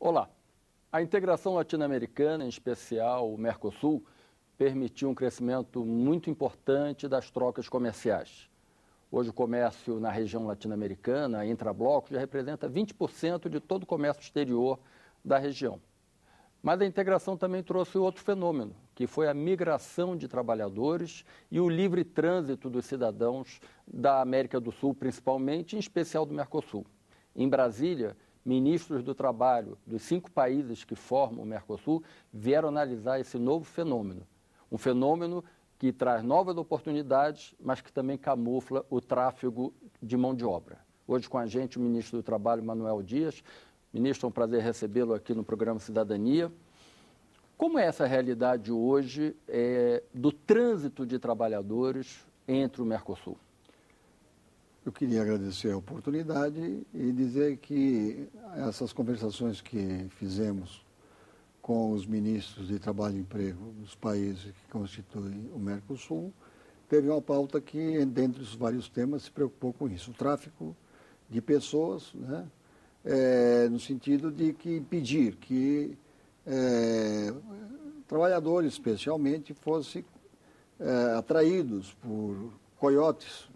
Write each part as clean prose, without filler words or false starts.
Olá. A integração latino-americana, em especial o Mercosul, permitiu um crescimento muito importante das trocas comerciais. Hoje o comércio na região latino-americana, intra-blocos, já representa 20% de todo o comércio exterior da região. Mas a integração também trouxe outro fenômeno, que foi a migração de trabalhadores e o livre trânsito dos cidadãos da América do Sul, principalmente, em especial do Mercosul. Em Brasília, ministros do trabalho dos 5 países que formam o Mercosul vieram analisar esse novo fenômeno. Um fenômeno que traz novas oportunidades, mas que também camufla o tráfego de mão de obra. Hoje com a gente o ministro do Trabalho, Manuel Dias. Ministro, é um prazer recebê-lo aqui no programa Cidadania. Como é essa realidade hoje do trânsito de trabalhadores entre o Mercosul? Eu queria agradecer a oportunidade e dizer que essas conversações que fizemos com os ministros de Trabalho e Emprego dos países que constituem o Mercosul, teve uma pauta que, dentre os vários temas, se preocupou com isso. O tráfico de pessoas, né? No sentido de que impedir que trabalhadores, especialmente, fossem atraídos por coiotes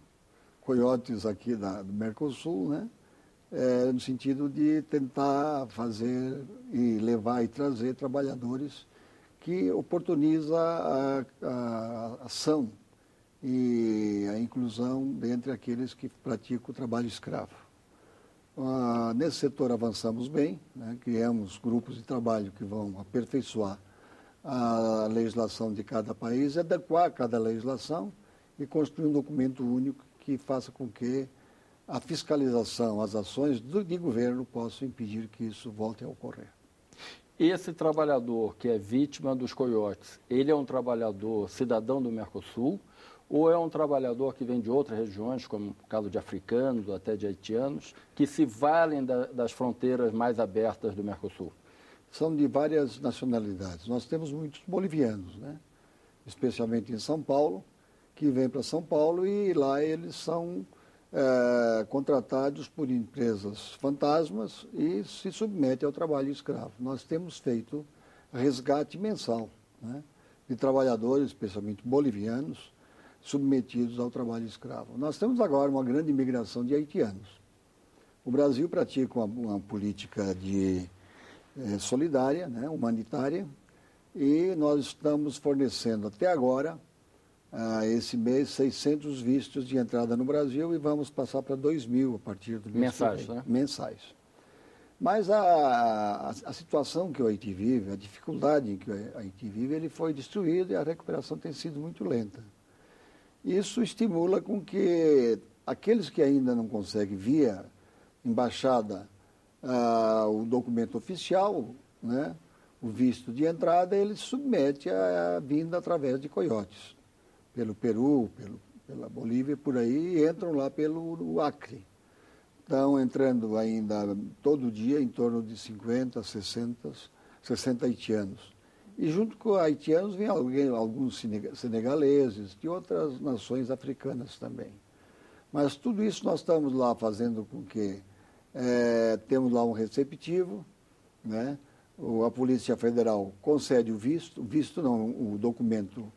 aqui do Mercosul, né? No sentido de tentar fazer e levar e trazer trabalhadores que oportuniza a ação e a inclusão dentre aqueles que praticam o trabalho escravo. Nesse setor avançamos bem, né? Criamos grupos de trabalho que vão aperfeiçoar a legislação de cada país, adequar cada legislação e construir um documento único que faça com que a fiscalização, as ações de governo possam impedir que isso volte a ocorrer. Esse trabalhador que é vítima dos coiotes, ele é um trabalhador cidadão do Mercosul ou é um trabalhador que vem de outras regiões, como o caso de africanos ou até de haitianos, que se valem das fronteiras mais abertas do Mercosul? São de várias nacionalidades. Nós temos muitos bolivianos, né? Especialmente em São Paulo, que vêm para São Paulo e lá eles são contratados por empresas fantasmas e se submetem ao trabalho escravo. Nós temos feito resgate mensal, né? De trabalhadores, especialmente bolivianos, submetidos ao trabalho escravo. Nós temos agora uma grande imigração de haitianos. O Brasil pratica uma política solidária, né, humanitária, e nós estamos fornecendo até agora, esse mês, 600 vistos de entrada no Brasil e vamos passar para 2.000 a partir do mês mensais, né? Mensais. Mas a situação que o Haiti vive, a dificuldade em que o Haiti vive, ele foi destruído e a recuperação tem sido muito lenta. Isso estimula com que aqueles que ainda não conseguem via embaixada o documento oficial, né, o visto de entrada, ele se submete à vinda através de coiotes, pelo Peru, pela Bolívia, por aí, e entram lá pelo Acre. Estão entrando ainda todo dia em torno de 50, 60 haitianos. E junto com haitianos vem alguns senegaleses, de outras nações africanas também. Mas tudo isso nós estamos lá fazendo com que temos lá um receptivo, né? A Polícia Federal concede o visto não, o documento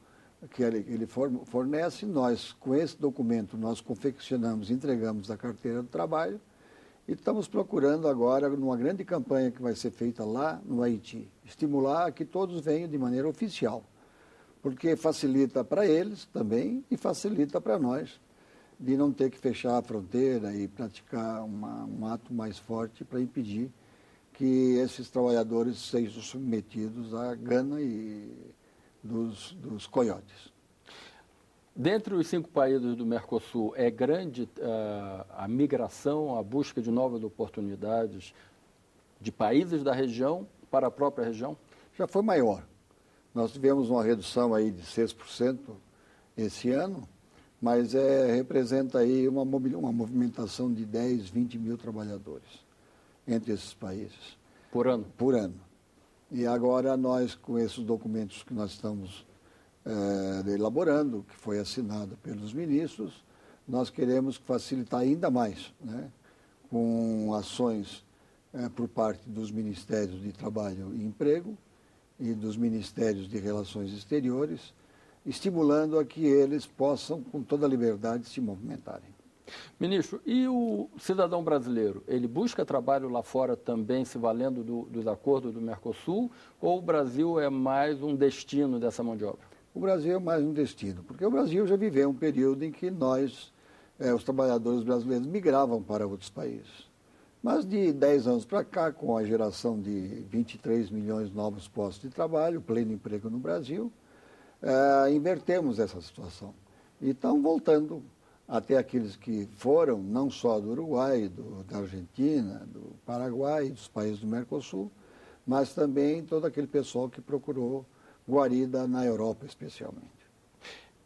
que ele fornece. Nós, com esse documento, nós confeccionamos, entregamos a carteira de trabalho e estamos procurando agora, numa grande campanha que vai ser feita lá no Haiti, estimular que todos venham de maneira oficial, porque facilita para eles também e facilita para nós de não ter que fechar a fronteira e praticar um ato mais forte para impedir que esses trabalhadores sejam submetidos à gana dos coiotes. Dentre os 5 países do Mercosul, é grande a migração, a busca de novas oportunidades de países da região para a própria região? Já foi maior. Nós tivemos uma redução aí de 6% esse ano, mas representa aí uma movimentação de 10, 20 mil trabalhadores entre esses países. Por ano? Por ano. E agora nós, com esses documentos que nós estamos elaborando, que foi assinado pelos ministros, nós queremos facilitar ainda mais, né, com ações por parte dos Ministérios de Trabalho e Emprego e dos Ministérios de Relações Exteriores, estimulando a que eles possam, com toda a liberdade, se movimentarem. Ministro, e o cidadão brasileiro, ele busca trabalho lá fora também se valendo dos acordos do Mercosul, ou o Brasil é mais um destino dessa mão de obra? O Brasil é mais um destino, porque o Brasil já viveu um período em que nós, os trabalhadores brasileiros, migravam para outros países. Mas de 10 anos para cá, com a geração de 23 milhões de novos postos de trabalho, pleno emprego no Brasil, invertemos essa situação. E estão voltando até aqueles que foram, não só do Uruguai, da Argentina, do Paraguai, dos países do Mercosul, mas também todo aquele pessoal que procurou guarida na Europa, especialmente.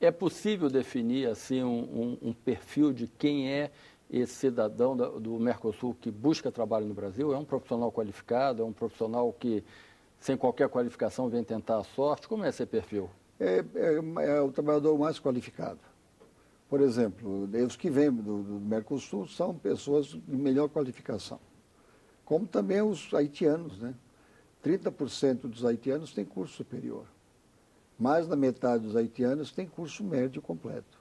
É possível definir assim um perfil de quem é esse cidadão do Mercosul que busca trabalho no Brasil? É um profissional qualificado? É um profissional que, sem qualquer qualificação, vem tentar a sorte? Como é esse perfil? É o trabalhador mais qualificado. Por exemplo, os que vêm do Mercosul são pessoas de melhor qualificação. Como também os haitianos, né? 30% dos haitianos têm curso superior. Mais da metade dos haitianos tem curso médio completo.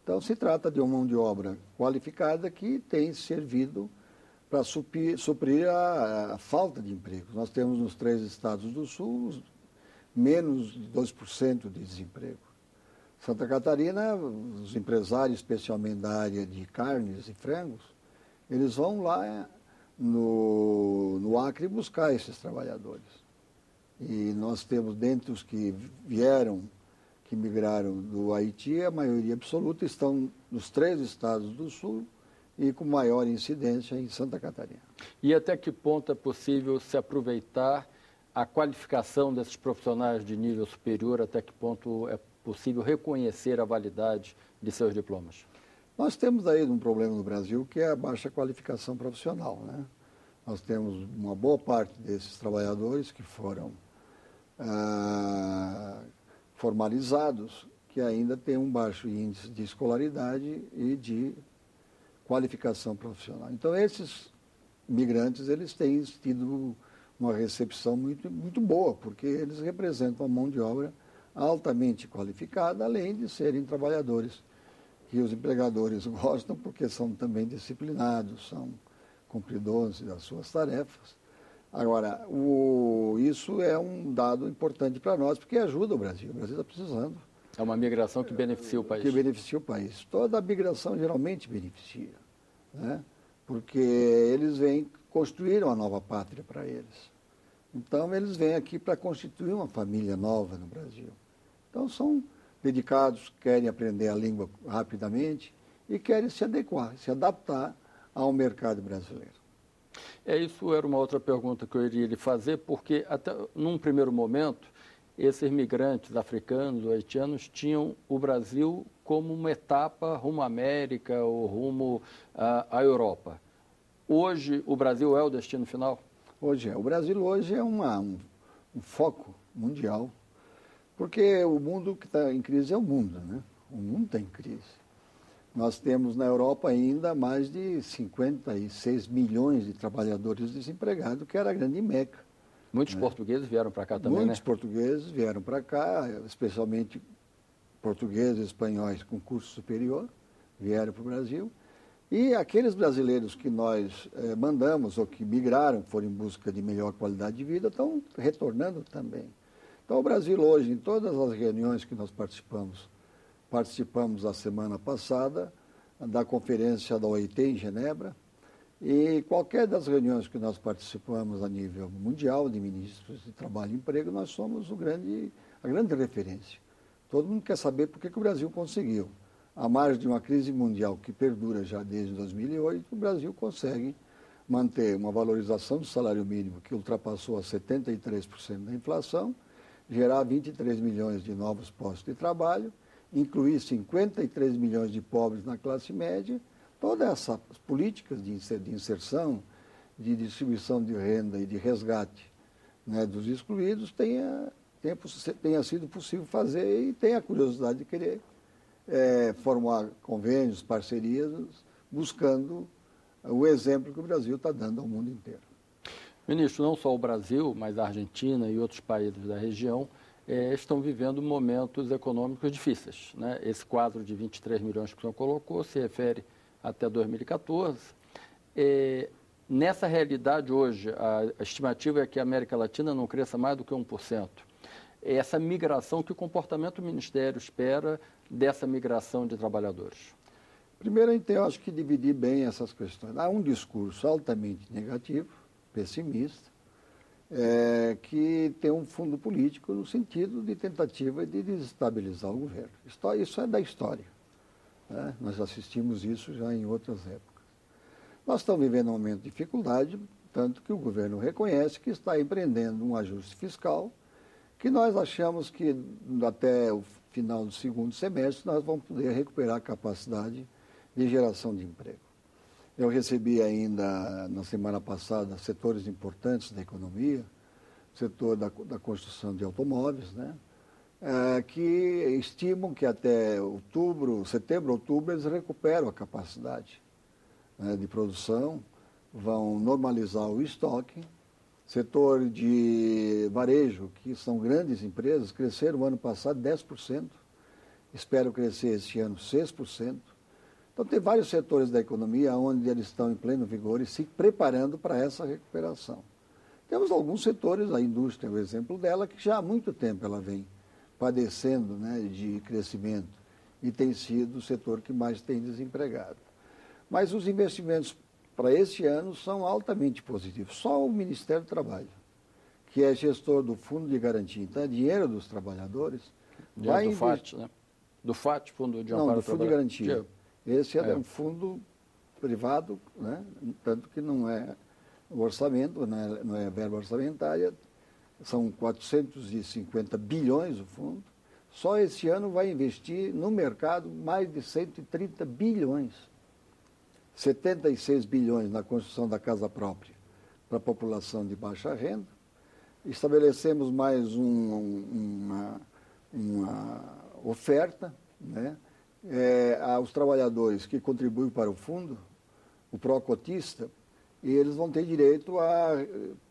Então, se trata de uma mão de obra qualificada que tem servido para suprir a falta de emprego. Nós temos nos 3 estados do Sul menos de 2% de desemprego. Santa Catarina, os empresários, especialmente da área de carnes e frangos, eles vão lá no Acre buscar esses trabalhadores. E nós temos, dentre os que migraram do Haiti, a maioria absoluta estão nos 3 estados do Sul e com maior incidência em Santa Catarina. E até que ponto é possível se aproveitar a qualificação desses profissionais de nível superior? Até que ponto é possível reconhecer a validade de seus diplomas? Nós temos aí um problema no Brasil que é a baixa qualificação profissional, né? Nós temos uma boa parte desses trabalhadores que foram formalizados, que ainda têm um baixo índice de escolaridade e de qualificação profissional. Então, esses migrantes, eles têm tido uma recepção muito, muito boa, porque eles representam uma mão de obra altamente qualificada, além de serem trabalhadores que os empregadores gostam, porque são também disciplinados, são cumpridores das suas tarefas. Agora, isso é um dado importante para nós, porque ajuda o Brasil. O Brasil está precisando. É uma migração que beneficia o país. Que beneficia o país. Toda a migração geralmente beneficia, né? Porque eles vêm construir uma nova pátria para eles. Então, eles vêm aqui para constituir uma família nova no Brasil. Então, são dedicados, querem aprender a língua rapidamente e querem se adequar, se adaptar ao mercado brasileiro. Isso era uma outra pergunta que eu iria lhe fazer, porque até num primeiro momento, esses migrantes africanos ou haitianos tinham o Brasil como uma etapa rumo à América ou rumo à Europa. Hoje, o Brasil é o destino final? Hoje é. O Brasil hoje é um foco mundial, porque o mundo que está em crise é o mundo, né? O mundo está em crise. Nós temos na Europa ainda mais de 56 milhões de trabalhadores desempregados, que era a grande meca. Muitos portugueses vieram para cá também, Muitos portugueses vieram para cá, especialmente portugueses e espanhóis com curso superior, vieram para o Brasil. E aqueles brasileiros que nós mandamos ou que migraram, foram em busca de melhor qualidade de vida, estão retornando também. Então, o Brasil hoje, em todas as reuniões que nós participamos a semana passada da conferência da OIT em Genebra, e qualquer das reuniões que nós participamos a nível mundial de ministros de trabalho e emprego, nós somos a grande referência. Todo mundo quer saber por que o Brasil conseguiu. À margem de uma crise mundial que perdura já desde 2008, o Brasil consegue manter uma valorização do salário mínimo que ultrapassou a 73% da inflação, gerar 23 milhões de novos postos de trabalho, incluir 53 milhões de pobres na classe média. Todas essas políticas de inserção, de distribuição de renda e de resgate, né, dos excluídos tenha sido possível fazer, e tem a curiosidade de querer formar convênios, parcerias, buscando o exemplo que o Brasil está dando ao mundo inteiro. Ministro, não só o Brasil, mas a Argentina e outros países da região estão vivendo momentos econômicos difíceis, né? Esse quadro de 23 milhões que o senhor colocou se refere até 2014. Nessa realidade hoje, a estimativa é que a América Latina não cresça mais do que 1%. Essa migração, que comportamento o Ministério espera dessa migração de trabalhadores? Primeiro, eu acho que dividir bem essas questões. Há um discurso altamente negativo, pessimista, que tem um fundo político no sentido de tentativa de desestabilizar o governo. Isso é da história, né? Nós assistimos isso já em outras épocas. Nós estamos vivendo um momento de dificuldade, tanto que o governo reconhece que está empreendendo um ajuste fiscal, que nós achamos que até o final do segundo semestre nós vamos poder recuperar a capacidade de geração de emprego. Eu recebi ainda, na semana passada, setores importantes da economia, o setor da construção de automóveis, né, que estimam que até setembro, outubro, eles recuperam a capacidade, né, de produção, vão normalizar o estoque. Setor de varejo, que são grandes empresas, cresceram no ano passado 10%, espero crescer esse ano 6%. Então, tem vários setores da economia onde eles estão em pleno vigor e se preparando para essa recuperação. Temos alguns setores, a indústria é o exemplo dela, que já há muito tempo ela vem padecendo, né, de crescimento e tem sido o setor que mais tem desempregado. Mas os investimentos para esse ano são altamente positivos. Só o Ministério do Trabalho, que é gestor do Fundo de Garantia, então é dinheiro dos trabalhadores, vai do FAT, né? Do FAT, Fundo de Amparo ao Trabalhador. Não, do Fundo de Garantia. Esse é um fundo privado, né? Tanto que não é o orçamento, não é verba orçamentária, são 450 bilhões o fundo. Só esse ano vai investir no mercado mais de 130 bilhões. 76 bilhões na construção da casa própria para a população de baixa renda. Estabelecemos mais uma oferta, né, aos trabalhadores que contribuem para o fundo, o pró-cotista, e eles vão ter direito a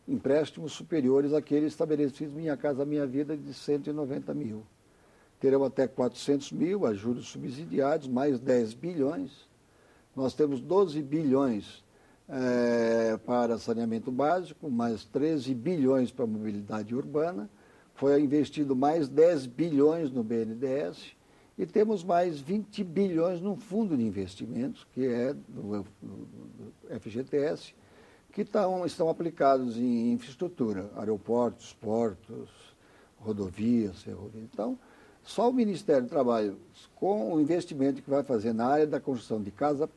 empréstimos superiores àqueles estabelecidos Minha Casa Minha Vida de 190 mil. Terão até 400 mil a juros subsidiados, mais 10 bilhões. Nós temos 12 bilhões para saneamento básico, mais 13 bilhões para mobilidade urbana. Foi investido mais 10 bilhões no BNDES e temos mais 20 bilhões no fundo de investimentos, que é do FGTS, que estão aplicados em infraestrutura, aeroportos, portos, rodovias, ferrovias. Então, só o Ministério do Trabalho, com o investimento que vai fazer na área da construção de casa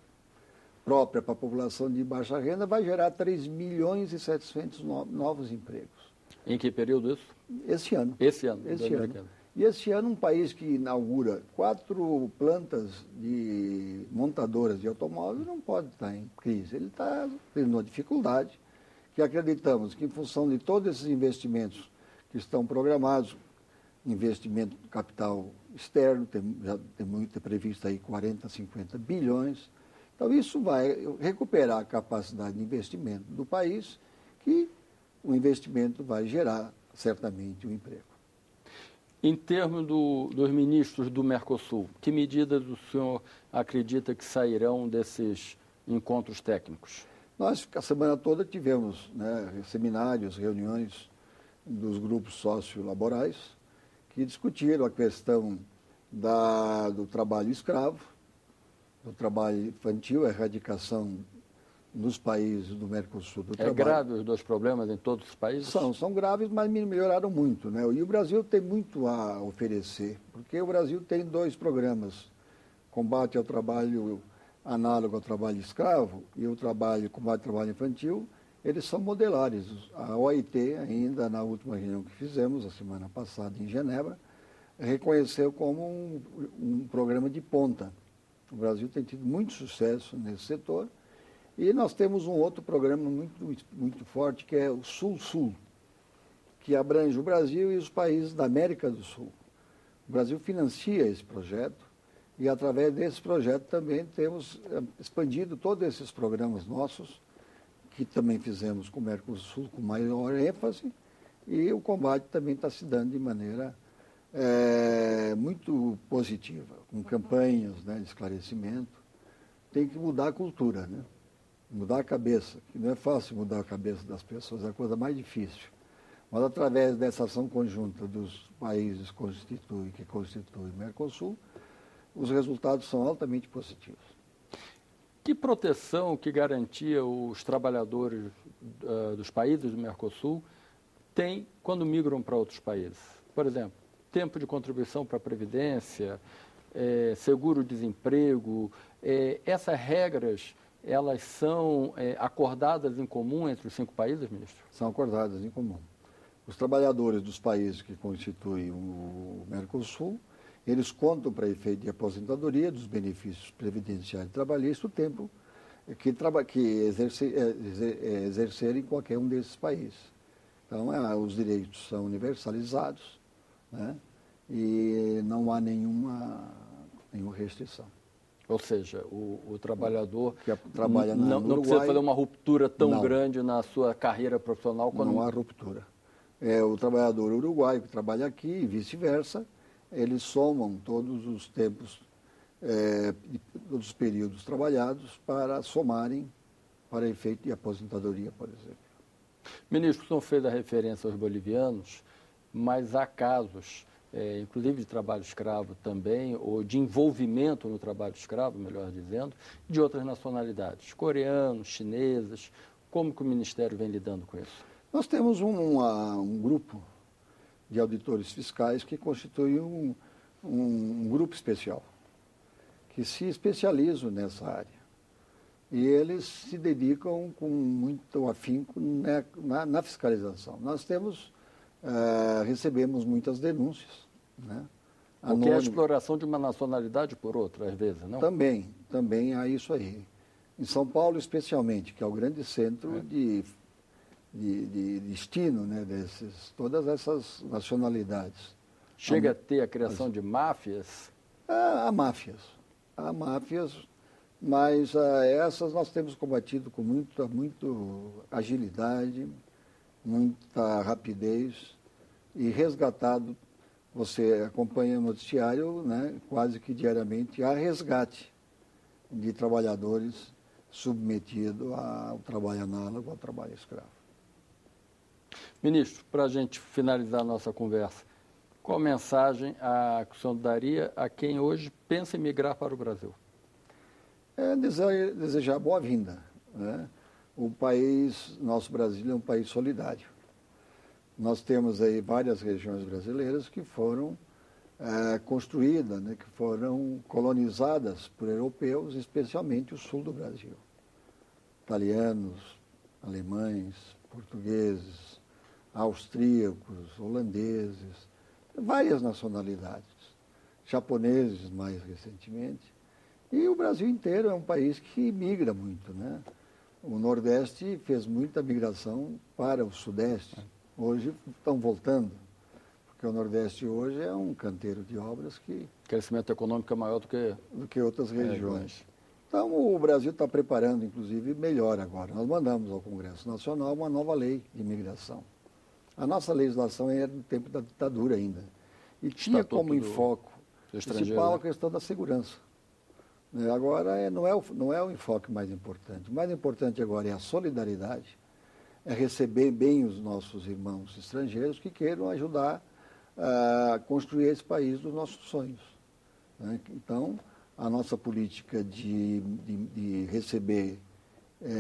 própria para a população de baixa renda, vai gerar 3 milhões e 700 novos empregos. Em que período isso? Esse ano. Esse ano. E esse ano, um país que inaugura 4 plantas de montadoras de automóveis não pode estar em crise. Ele está tendo uma dificuldade, que acreditamos que, em função de todos esses investimentos que estão programados, investimento de capital externo, já tem muito previsto aí 40, 50 bilhões. Então, isso vai recuperar a capacidade de investimento do país, que o investimento vai gerar, certamente, um emprego. Em termos dos ministros do Mercosul, que medidas o senhor acredita que sairão desses encontros técnicos? Nós, a semana toda, tivemos, né, seminários, reuniões dos grupos sociolaborais que discutiram a questão do trabalho escravo, do trabalho infantil, a erradicação nos países do Mercosul do trabalho. É grave os dois problemas em todos os países? São graves, mas melhoraram muito, né? E o Brasil tem muito a oferecer, porque o Brasil tem 2 programas, combate ao trabalho análogo ao trabalho escravo e o combate ao trabalho infantil, eles são modelares. A OIT, ainda na última reunião que fizemos, a semana passada em Genebra, reconheceu como um programa de ponta. O Brasil tem tido muito sucesso nesse setor. E nós temos um outro programa muito forte, que é o Sul-Sul, que abrange o Brasil e os países da América do Sul. O Brasil financia esse projeto e, através desse projeto, também temos expandido todos esses programas nossos, que também fizemos com o Mercosul com maior ênfase, e o combate também está se dando de maneira muito positiva, com campanhas, né, de esclarecimento. Tem que mudar a cultura, né? Mudar a cabeça, que não é fácil mudar a cabeça das pessoas, é a coisa mais difícil. Mas através dessa ação conjunta dos países que constituem o Mercosul, os resultados são altamente positivos. Que proteção, que garantia os trabalhadores dos países do Mercosul têm quando migram para outros países? Por exemplo, tempo de contribuição para a Previdência, seguro-desemprego, essas regras, elas são acordadas em comum entre os 5 países, ministro? São acordadas em comum. Os trabalhadores dos países que constituem o Mercosul, eles contam para efeito de aposentadoria dos benefícios previdenciários e trabalhistas o tempo que exercerem em qualquer um desses países. Então, os direitos são universalizados, né? E não há nenhuma restrição. Ou seja, o trabalhador que trabalha não Uruguai, precisa fazer uma ruptura tão grande na sua carreira profissional. Não há ruptura. O trabalhador uruguaio que trabalha aqui e vice-versa, eles somam todos os tempos, todos os períodos trabalhados para somarem para efeito de aposentadoria, por exemplo. Ministro, o senhor fez a referência aos bolivianos, mas há casos, inclusive de trabalho escravo também, ou de envolvimento no trabalho escravo, melhor dizendo, de outras nacionalidades, coreanos, chineses. Como que o Ministério vem lidando com isso? Nós temos um grupo de auditores fiscais que constitui um grupo especial, que se especializam nessa área. E eles se dedicam com muito afinco na fiscalização. Nós recebemos muitas denúncias, né? Porque é a exploração de uma nacionalidade por outra, às vezes, não? Também há isso aí. Em São Paulo, especialmente, que é o grande centro de destino, né, todas essas nacionalidades. Chega a ter a criação de máfias? Há máfias, mas essas nós temos combatido com muita agilidade, muita rapidez e resgatado. Você acompanha o noticiário, né, quase que diariamente, há resgate de trabalhadores submetidos ao trabalho análogo, ao trabalho escravo. Ministro, para a gente finalizar a nossa conversa, qual mensagem que o senhor daria a quem hoje pensa em migrar para o Brasil? Desejar boa-vinda, né? O nosso Brasil é um país solidário. Nós temos aí várias regiões brasileiras que foram construídas, né, que foram colonizadas por europeus, especialmente o sul do Brasil. Italianos, alemães, portugueses, austríacos, holandeses, várias nacionalidades, japoneses mais recentemente. E o Brasil inteiro é um país que migra muito, né? O Nordeste fez muita migração para o Sudeste. Hoje estão voltando, porque o Nordeste hoje é um canteiro de obras que... O crescimento econômico é maior do que outras regiões. Então, o Brasil está preparando, inclusive, melhor agora. Nós mandamos ao Congresso Nacional uma nova lei de imigração. A nossa legislação é do tempo da ditadura ainda. E tinha como enfoque principal a questão da segurança. Agora, não é o enfoque mais importante. O mais importante agora é a solidariedade, é receber bem os nossos irmãos estrangeiros que queiram ajudar a construir esse país dos nossos sonhos. Então, a nossa política de receber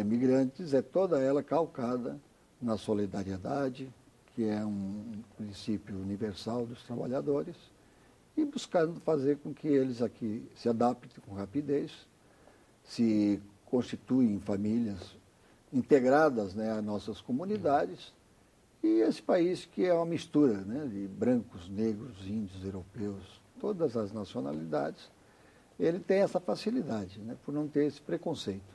migrantes é toda ela calcada na solidariedade, que é um princípio universal dos trabalhadores, e buscando fazer com que eles aqui se adaptem com rapidez, se constituem em famílias integradas, né, às nossas comunidades, e esse país que é uma mistura, né, de brancos, negros, índios, europeus, todas as nacionalidades, ele tem essa facilidade, né, por não ter esse preconceito.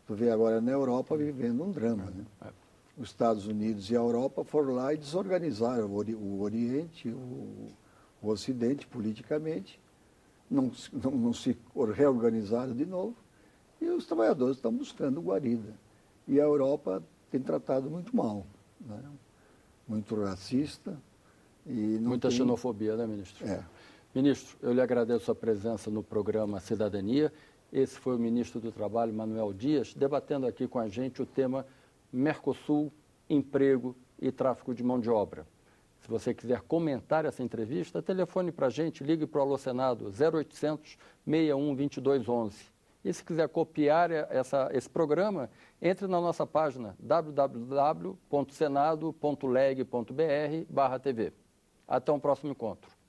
Tu vê agora na Europa vivendo um drama, né? Os Estados Unidos e a Europa foram lá e desorganizaram o Oriente, o Ocidente politicamente, não se reorganizaram de novo, e os trabalhadores estão buscando guarida. e a Europa tem tratado muito mal, né? Muito racista. E não muita tem... xenofobia, né, ministro? É. Ministro, eu lhe agradeço a presença no programa Cidadania. Esse foi o ministro do Trabalho, Manuel Dias, debatendo aqui com a gente o tema Mercosul, emprego e tráfico de mão de obra. Se você quiser comentar essa entrevista, telefone para a gente, ligue para o Alô Senado 0800 61 2211. E se quiser copiar esse programa, entre na nossa página www.senado.leg.br/TV. Até um próximo encontro.